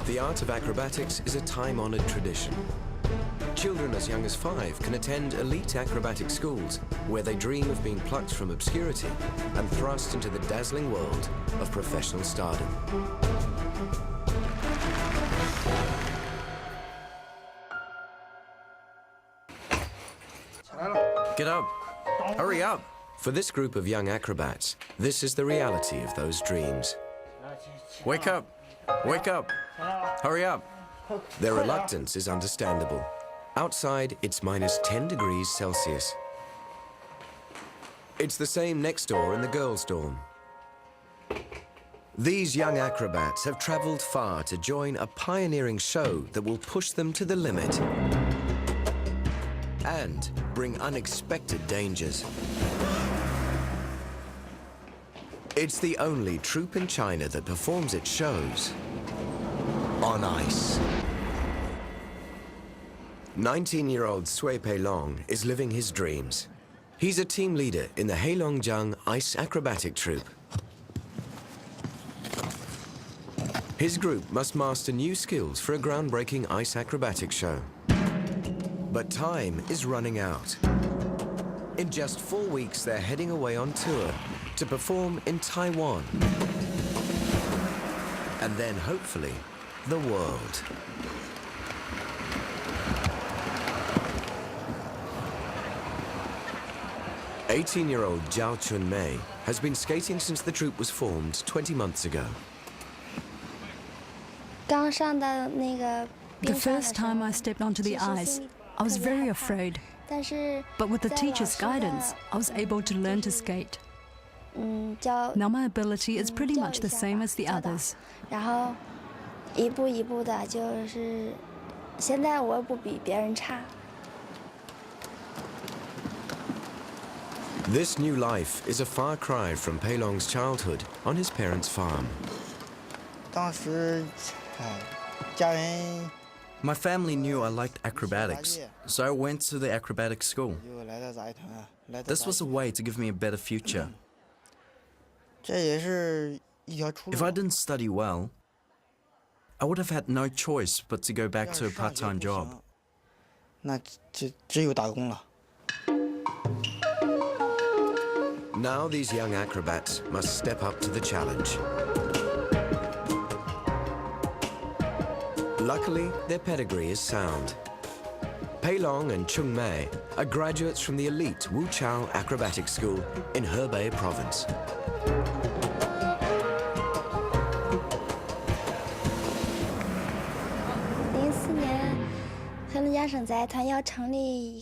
The art of acrobatics is a time-honored tradition. Children as young as 5 can attend elite acrobatic schools where they dream of being plucked from obscurity and thrust into the dazzling world of professional stardom. Get up! Hurry up! For this group of young acrobats, this is the reality of those dreams. Wake up! Wake up! Hurry up! Their reluctance is understandable. Outside, it's minus 10 degrees Celsius. It's the same next door in the girls' dorm. These young acrobats have traveled far to join a pioneering show that will push them to the limit and bring unexpected dangers. It's the only troupe in China that performs its shows on ice. 19-year-old Sui Peilong is living his dreams. He's a team leader in the Heilongjiang Ice Acrobatic Troupe. His group must master new skills for a groundbreaking ice acrobatic show. But time is running out. In just 4 weeks, they're heading away on tour to perform in Taiwan. And then, hopefully, the world. "18-year-old Zhao Chunmei has been skating since the troupe was formed 20 months ago. The first time I stepped onto the ice, I was very afraid. But with the teacher's guidance, I was able to learn to skate. Now my ability is pretty much the same as the others. This new life is a far cry from Peilong's childhood on his parents' farm. My family knew I liked acrobatics, so I went to the acrobatic school. This was a way to give me a better future. If I didn't study well, I would have had no choice but to go back to a part-time job. Now these young acrobats must step up to the challenge. Luckily, their pedigree is sound. Peilong and Chung Mei are graduates from the elite Wuchao Acrobatic School in Hebei Province.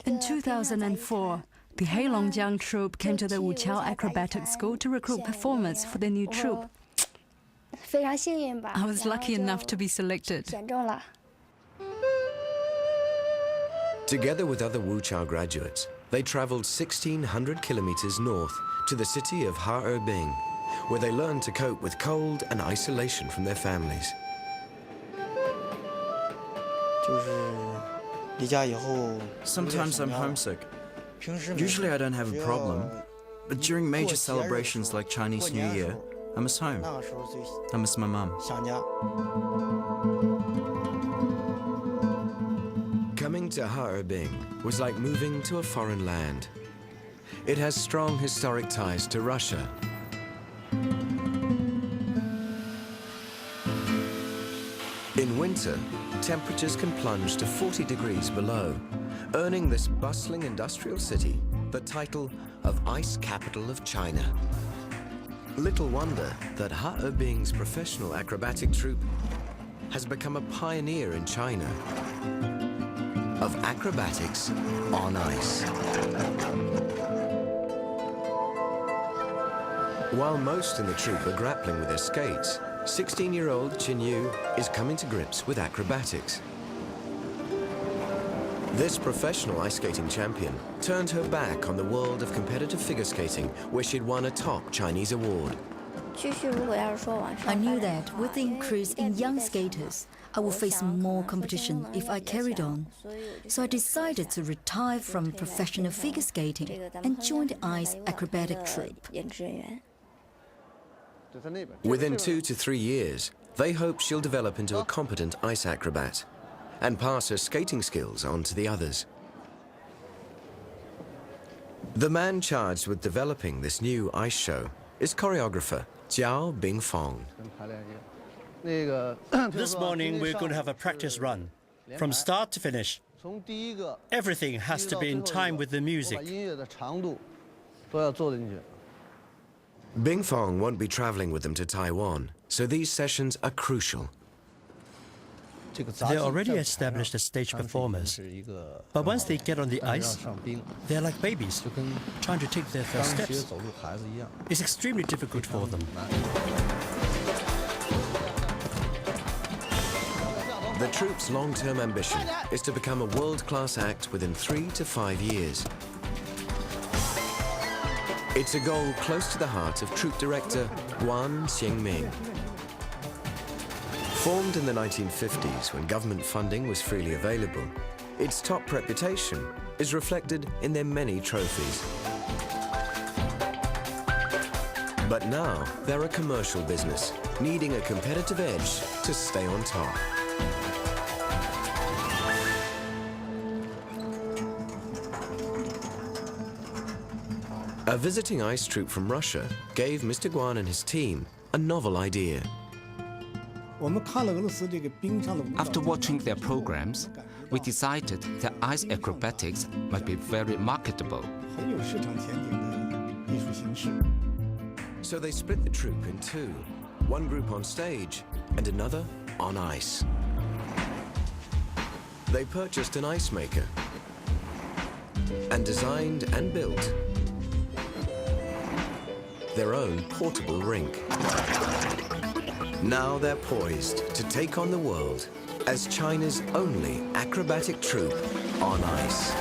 In 2004, the Heilongjiang troupe came to the Wuchao Acrobatic School to recruit performers for the new troupe. I was lucky enough to be selected. Together with other Wuchao graduates, they traveled 1,600 kilometers north to the city of Ha-Er-Bing, where they learned to cope with cold and isolation from their families. Sometimes I'm homesick. Usually I don't have a problem, but during major celebrations like Chinese New Year, I miss home. I miss my mum. Coming to Ha-Er-Bing was like moving to a foreign land. It has strong historic ties to Russia. In winter, temperatures can plunge to 40 degrees below, earning this bustling industrial city the title of Ice Capital of China. Little wonder that Ha-Er-Bing's professional acrobatic troupe has become a pioneer in China of acrobatics on ice. While most in the troupe are grappling with their skates, 16-year-old Qin Yu is coming to grips with acrobatics. This professional ice skating champion turned her back on the world of competitive figure skating, where she'd won a top Chinese award. I knew that with the increase in young skaters, I would face more competition if I carried on. So I decided to retire from professional figure skating and join the ice acrobatic troupe. Within 2 to 3 years, they hope she'll develop into a competent ice acrobat and pass her skating skills on to the others. The man charged with developing this new ice show is choreographer Jiao Bingfong. This morning we're going to have a practice run, from start to finish. Everything has to be in time with the music. Bingfong won't be traveling with them to Taiwan, so these sessions are crucial. They're already established as stage performers, but once they get on the ice, they're like babies, trying to take their first steps. It's extremely difficult for them. The troupe's long-term ambition is to become a world-class act within 3 to 5 years. It's a goal close to the heart of troupe director Guan Xingming. Formed in the 1950s when government funding was freely available, its top reputation is reflected in their many trophies. But now they're a commercial business, needing a competitive edge to stay on top. A visiting ice troupe from Russia gave Mr. Guan and his team a novel idea. After watching their programs, we decided that ice acrobatics might be very marketable. So they split the troupe in two, one group on stage and another on ice. They purchased an ice maker and designed and built their own portable rink. Now they're poised to take on the world as China's only acrobatic troupe on ice.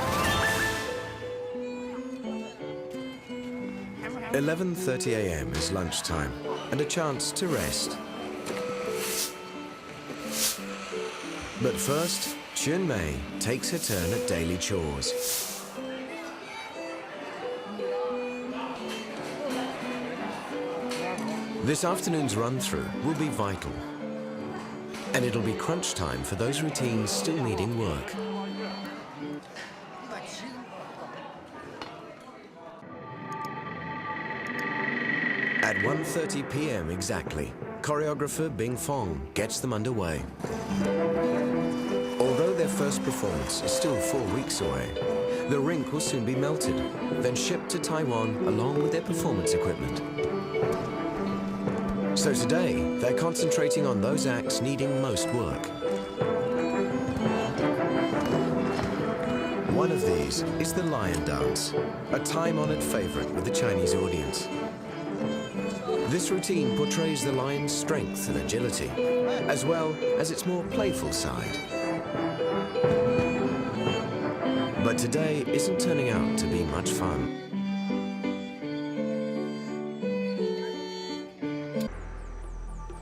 11:30 a.m. is lunchtime and a chance to rest. But first, Chun Mei takes her turn at daily chores. This afternoon's run-through will be vital, and it'll be crunch time for those routines still needing work. At 1:30 p.m. exactly, choreographer Bingfong gets them underway. Although their first performance is still 4 weeks away, the rink will soon be melted, then shipped to Taiwan along with their performance equipment. So today, they're concentrating on those acts needing most work. One of these is the lion dance, a time-honored favorite with the Chinese audience. This routine portrays the lion's strength and agility, as well as its more playful side. But today isn't turning out to be much fun.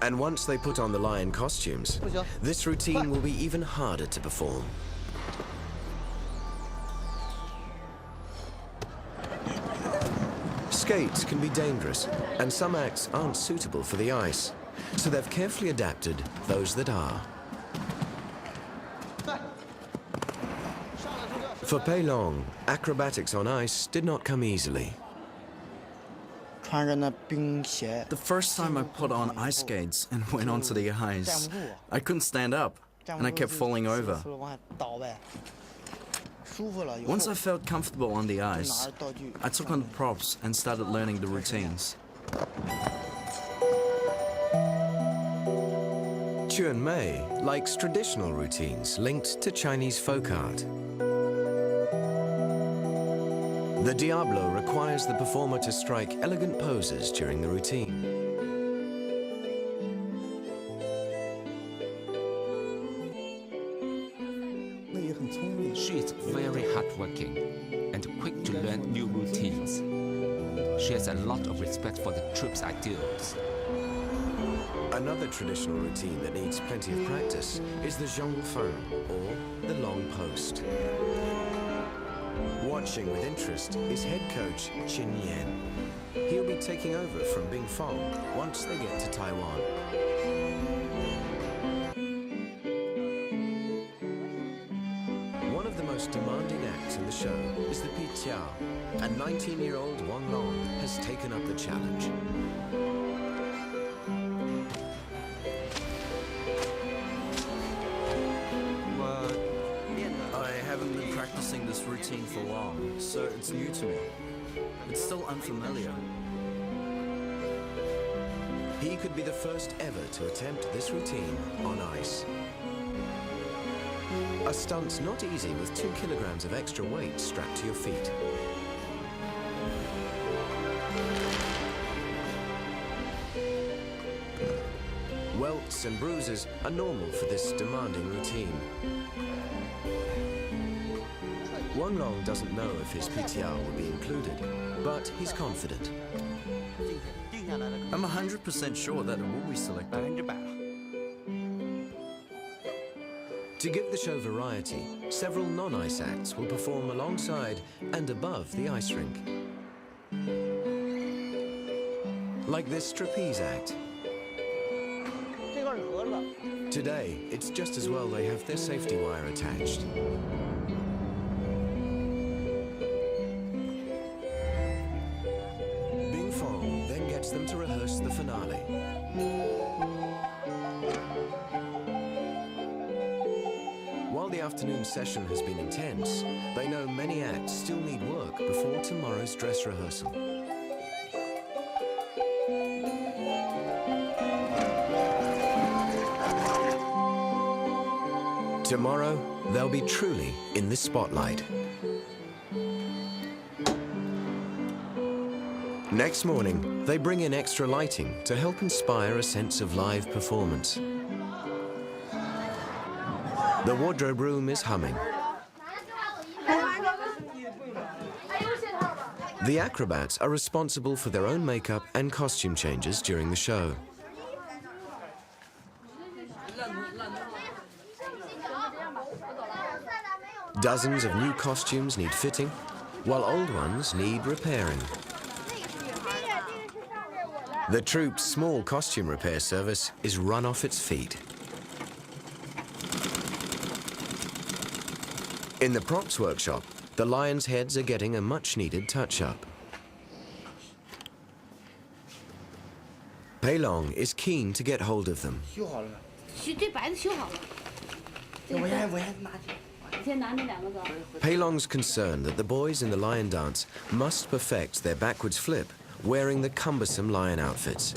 And once they put on the lion costumes, this routine will be even harder to perform. Skates can be dangerous, and some acts aren't suitable for the ice, so they've carefully adapted those that are. For Pei Long, acrobatics on ice did not come easily. The first time I put on ice skates and went onto the ice, I couldn't stand up, and I kept falling over. Once I felt comfortable on the ice, I took on the props and started learning the routines. Chun Mei likes traditional routines linked to Chinese folk art. The Diablo requires the performer to strike elegant poses during the routine. She is very hardworking and quick to learn new routines. She has a lot of respect for the troupe's ideals. Another traditional routine that needs plenty of practice is the zhongfeng, or the long post. Watching with interest is head coach Qin Yan. He'll be taking over from Bingfong once they get to Taiwan. most demanding act in the show is the Pi Tiao, and 19-year-old Wang Long has taken up the challenge. I haven't been practicing this routine for long, so it's new to me. It's still unfamiliar. He could be the first ever to attempt this routine on ice. A stunt not easy with 2 kilograms of extra weight strapped to your feet. Welts and bruises are normal for this demanding routine. Wang Long doesn't know if his PTR will be included, but he's confident. I'm 100% sure that it will be selected. To give the show variety, several non-ice acts will perform alongside and above the ice rink. Like this trapeze act. Today, it's just as well they have their safety wire attached. Bing Fong then gets them to rehearse the finale. While the afternoon session has been intense, they know many acts still need work before tomorrow's dress rehearsal. Tomorrow, they'll be truly in the spotlight. Next morning, they bring in extra lighting to help inspire a sense of live performance. The wardrobe room is humming. The acrobats are responsible for their own makeup and costume changes during the show. Dozens of new costumes need fitting, while old ones need repairing. The troupe's small costume repair service is run off its feet. In the props workshop, the lions' heads are getting a much-needed touch-up. Pei Long is keen to get hold of them. Pei Long's concerned that the boys in the lion dance must perfect their backwards flip, wearing the cumbersome lion outfits.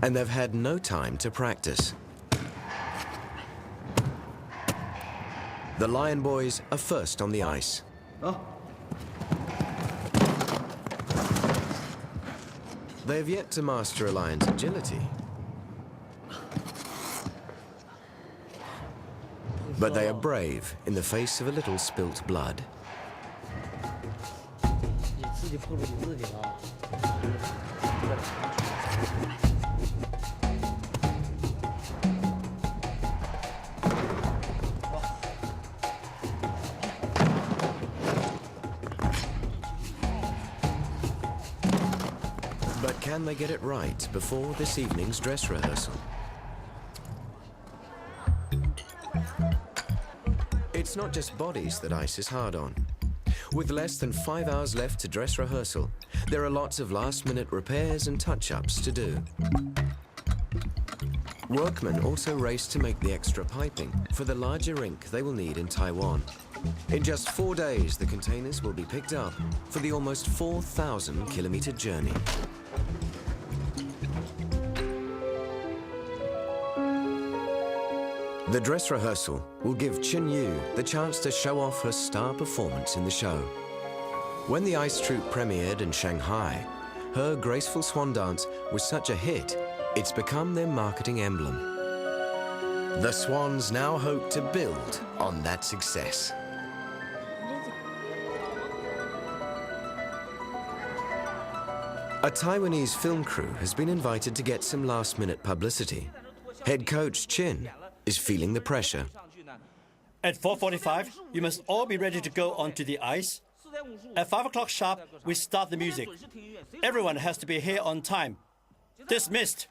And they've had no time to practice. The lion boys are first on the ice. They have yet to master a lion's agility. But they are brave in the face of a little spilt blood. But can they get it right before this evening's dress rehearsal? It's not just bodies that ice is hard on. With less than 5 hours left to dress rehearsal, there are lots of last-minute repairs and touch-ups to do. Workmen also race to make the extra piping for the larger rink they will need in Taiwan. In just 4 days, the containers will be picked up for the almost 4,000-kilometer journey. The dress rehearsal will give Qin Yu the chance to show off her star performance in the show. When the ice troupe premiered in Shanghai, her graceful swan dance was such a hit, it's become their marketing emblem. The Swans now hope to build on that success. A Taiwanese film crew has been invited to get some last-minute publicity. Head coach Chin is feeling the pressure. At 4:45, you must all be ready to go onto the ice. At 5 o'clock sharp, we start the music. Everyone has to be here on time. Dismissed.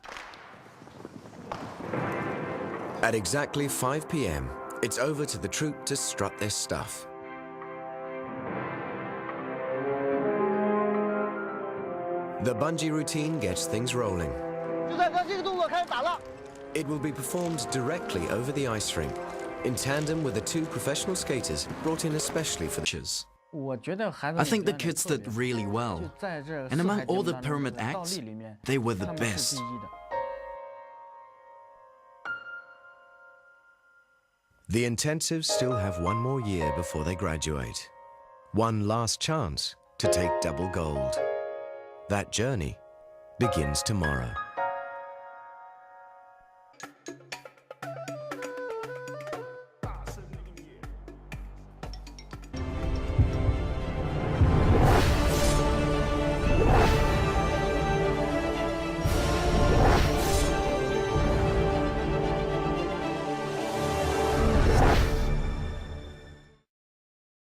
At exactly 5 p.m., It's over to the troupe to strut their stuff. The bungee routine gets things rolling. It will be performed directly over the ice rink, in tandem with the two professional skaters brought in especially for the pitches. I think the kids did really well. And among all the pyramid acts, they were the best. The intensives still have one more year before they graduate. One last chance to take double gold. That journey begins tomorrow.